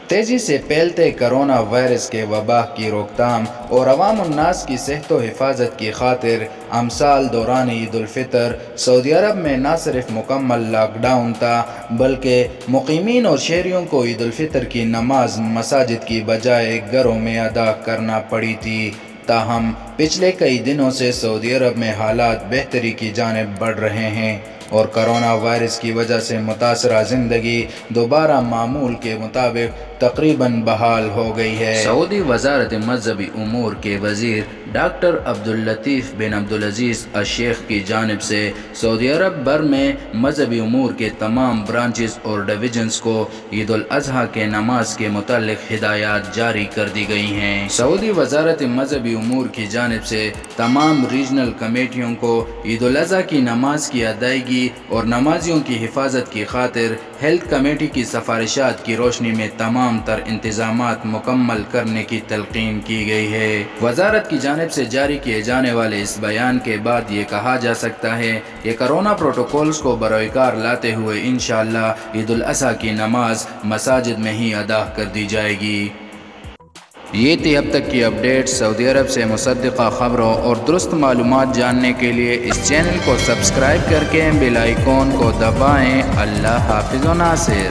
تیزی سے پھیلتے corona virus کے وبا کی روک تھام اور عوام الناس کی صحت و حفاظت کی خاطر امسال دوران عید الفطر سعودی عرب میں نہ صرف مکمل لاک ڈاؤن تھا بلکہ مقیمین اور شہریوں کو عید الفطر کی نماز مساجد کی بجائے گھروں میں ادا کرنا پڑی تھی۔ تاہم پچھلے کئی دنوں سے سعودی عرب میں حالات بہتری کی جانب بڑھ رہے ہیں اور کرونا وائرس کی وجہ سے متاثرہ زندگی دوبارہ معمول کے مطابق تقریباً بحال ہو گئی ہے۔ سعودی وزارت مذہبی امور کے وزیر ڈاکٹر عبداللطیف بن عبدالعزیز الشیخ کی جانب سے سعودی عرب بھر میں مذہبی امور کے تمام برانچز اور ڈویژنز کو عید الاضحی کے نماز کے متعلق ہدایات جاری کر دی گئی ہیں۔ سعودی وزارت مذہبی امور کی جانب سے تمام ریجنل کمیٹیوں کو عید الاضحی کی نماز کی ادائیگی اور نمازیوں کی حفاظت کی خاطر ہیلتھ کمیٹی کی سفارشات کی روشنی میں تمام تر انتظامات مکمل کرنے کی تلقین کی گئی ہے۔ وزارت کی جانب سے جاری کیے جانے والے اس بیان کے بعد یہ کہا جا سکتا ہے کہ کرونا پروٹوکولز کو بروئے کار لاتے ہوئے انشاءاللہ عید الاضحی کی نماز مساجد میں ہی ادا کر دی جائے گی۔ یہ تھی اب تک کی اپڈیٹ سعودی عرب سے مصدقہ خبروں اور درست معلومات جاننے کے لیے اس چینل کو سبسکرائب کر کے بیل آئیکن کو دبائیں۔ اللہ حافظ و ناصر۔